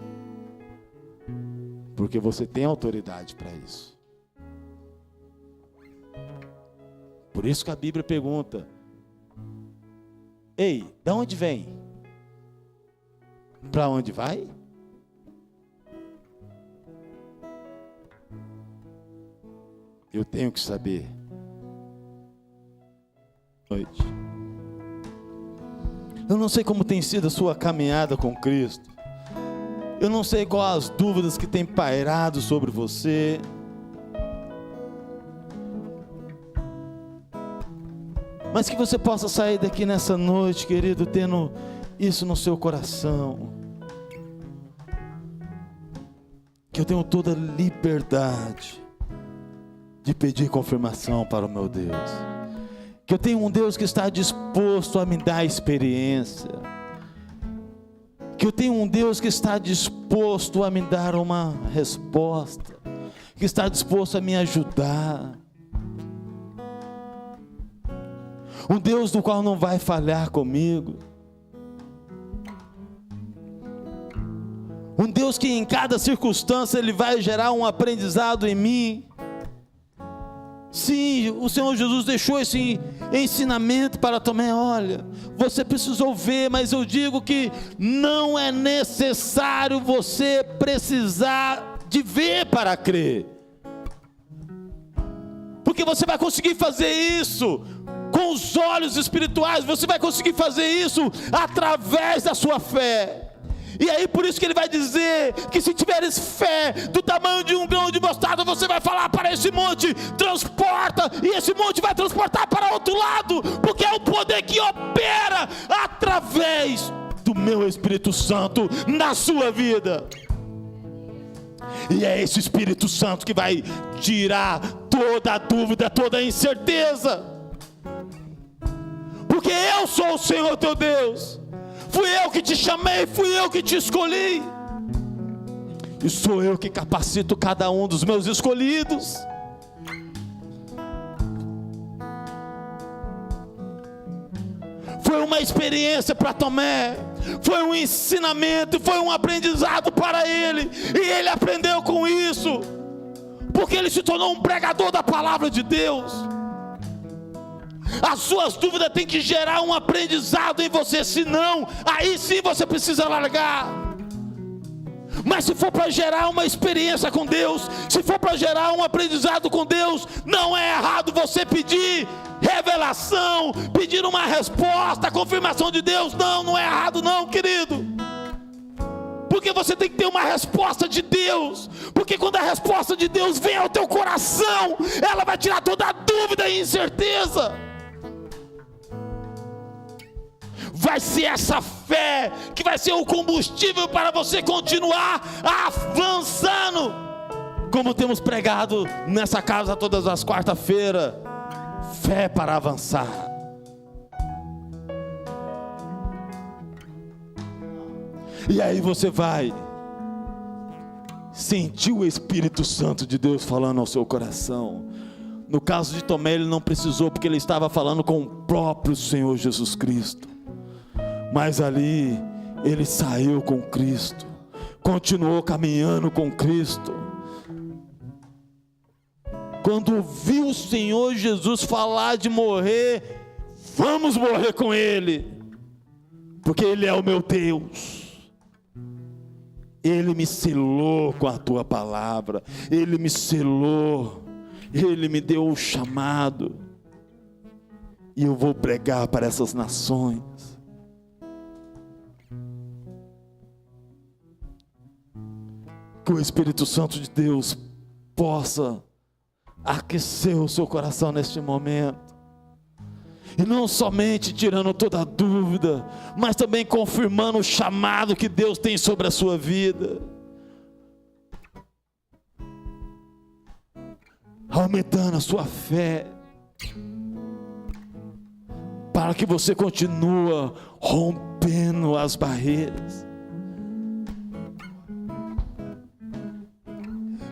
porque você tem autoridade para isso. Por isso que a Bíblia pergunta: ei, de onde vem? Para onde vai? Eu tenho que saber. Noite. Eu não sei como tem sido a sua caminhada com Cristo. Eu não sei quais as dúvidas que têm pairado sobre você. Mas que você possa sair daqui nessa noite, querido, tendo isso no seu coração. Que eu tenho toda a liberdade de pedir confirmação para o meu Deus. Que eu tenho um Deus que está disposto a me dar experiência. Que eu tenho um Deus que está disposto a me dar uma resposta. Que está disposto a me ajudar. Um Deus do qual não vai falhar comigo. Um Deus que em cada circunstância Ele vai gerar um aprendizado em mim. Sim, o Senhor Jesus deixou esse ensinamento para Tomé. Olha, você precisou ver, mas eu digo que não é necessário você precisar de ver para crer. Porque você vai conseguir fazer isso com os olhos espirituais, você vai conseguir fazer isso através da sua fé. E aí por isso que ele vai dizer que se tiveres fé do tamanho de um grão de mostarda, você vai falar para esse monte, transporta, e esse monte vai transportar para outro lado, porque é o poder que opera através do meu Espírito Santo na sua vida. E é esse Espírito Santo que vai tirar toda a dúvida, toda a incerteza. Porque eu sou o Senhor teu Deus. Fui eu que te chamei, fui eu que te escolhi. E sou eu que capacito cada um dos meus escolhidos. Foi uma experiência para Tomé. Foi um ensinamento, foi um aprendizado para ele. E ele aprendeu com isso. Porque ele se tornou um pregador da palavra de Deus. As suas dúvidas têm que gerar um aprendizado em você, senão, aí sim você precisa largar. Mas se for para gerar uma experiência com Deus, se for para gerar um aprendizado com Deus, não é errado você pedir revelação, pedir uma resposta, confirmação de Deus. Não é errado não, querido. Porque você tem que ter uma resposta de Deus. Porque quando a resposta de Deus vem ao teu coração, ela vai tirar toda a dúvida e incerteza. Vai ser essa fé que vai ser o combustível para você continuar avançando. Como temos pregado nessa casa todas as quarta-feiras. Fé para avançar. E aí você vai sentiu o Espírito Santo de Deus falando ao seu coração. No caso de Tomé, ele não precisou, porque ele estava falando com o próprio Senhor Jesus Cristo. Mas ali, ele saiu com Cristo, continuou caminhando com Cristo. Quando viu o Senhor Jesus falar de morrer, vamos morrer com Ele, porque Ele é o meu Deus. Ele me selou com a tua palavra, Ele me selou, Ele me deu o chamado, e eu vou pregar para essas nações. Que o Espírito Santo de Deus possa aquecer o seu coração neste momento, e não somente tirando toda a dúvida, mas também confirmando o chamado que Deus tem sobre a sua vida, aumentando a sua fé, para que você continue rompendo as barreiras.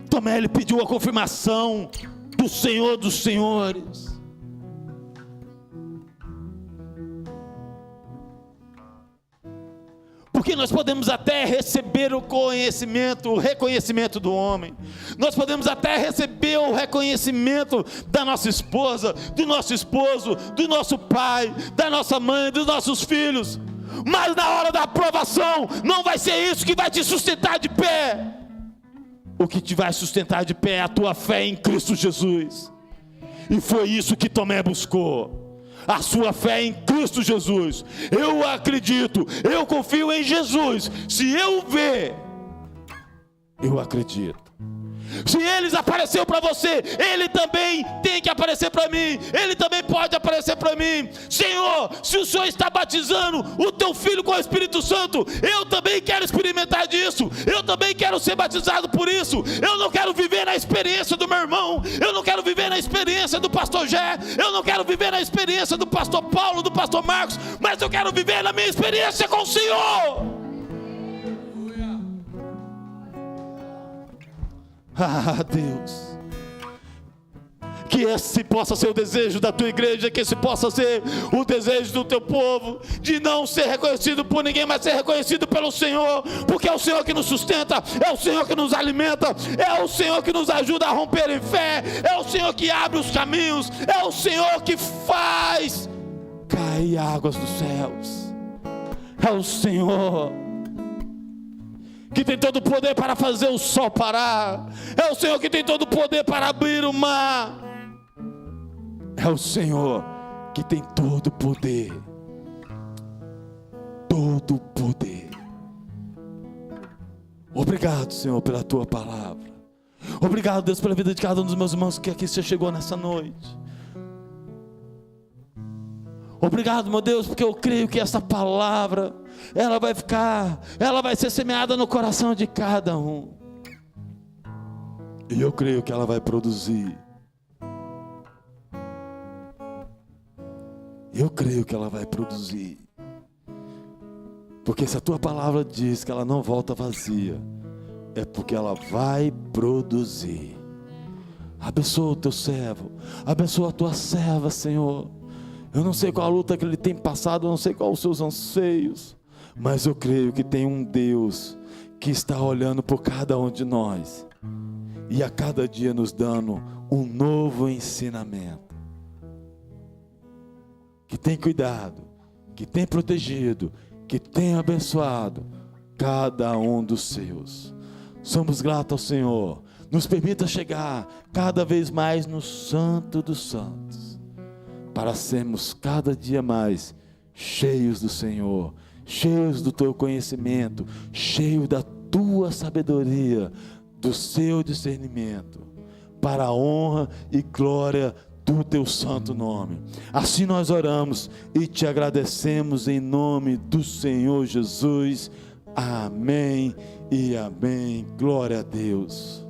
Tomé, ele pediu a confirmação do Senhor dos Senhores. Porque nós podemos até receber o conhecimento, o reconhecimento do homem. Nós podemos até receber o reconhecimento da nossa esposa, do nosso esposo, do nosso pai, da nossa mãe, dos nossos filhos. Mas na hora da aprovação, não vai ser isso que vai te sustentar de pé. O que te vai sustentar de pé é a tua fé em Cristo Jesus. E foi isso que Tomé buscou. A sua fé em Cristo Jesus. Eu acredito, eu confio em Jesus. Se eu ver, eu acredito. Se Ele apareceu para você, Ele também tem que aparecer para mim. Ele também pode aparecer para mim. Senhor, se o Senhor está batizando o teu filho com o Espírito Santo, eu também quero experimentar disso. Eu também quero ser batizado por isso. Eu não quero viver na experiência do meu irmão. Eu não quero viver na experiência do pastor Jé. Eu não quero viver na experiência do pastor Paulo, do pastor Marcos. Mas eu quero viver na minha experiência com o Senhor. Ah, Deus, que esse possa ser o desejo da tua igreja, que esse possa ser o desejo do teu povo, de não ser reconhecido por ninguém, mas ser reconhecido pelo Senhor, porque é o Senhor que nos sustenta, é o Senhor que nos alimenta, é o Senhor que nos ajuda a romper em fé, é o Senhor que abre os caminhos, é o Senhor que faz cair águas dos céus, é o Senhor que tem todo o poder para fazer o sol parar, é o Senhor que tem todo o poder para abrir o mar, é o Senhor que tem todo o poder, todo o poder. Obrigado, Senhor, pela tua palavra. Obrigado, Deus, pela vida de cada um dos meus irmãos que aqui você chegou nessa noite. Obrigado, meu Deus, porque eu creio que essa palavra, ela vai ser semeada no coração de cada um. E eu creio que ela vai produzir. Eu creio que ela vai produzir. Porque se a tua palavra diz que ela não volta vazia, é porque ela vai produzir. Abençoa o teu servo, abençoa a tua serva, Senhor. Eu não sei qual a luta que ele tem passado, eu não sei quais os seus anseios, mas eu creio que tem um Deus que está olhando por cada um de nós e a cada dia nos dando um novo ensinamento, que tem cuidado, que tem protegido, que tem abençoado cada um dos seus. Somos gratos ao Senhor. Nos permita chegar cada vez mais no Santo dos Santos, para sermos cada dia mais cheios do Senhor, cheios do teu conhecimento, cheios da tua sabedoria, do seu discernimento, para a honra e glória do teu santo nome. Assim nós oramos e te agradecemos em nome do Senhor Jesus. Amém e amém. Glória a Deus.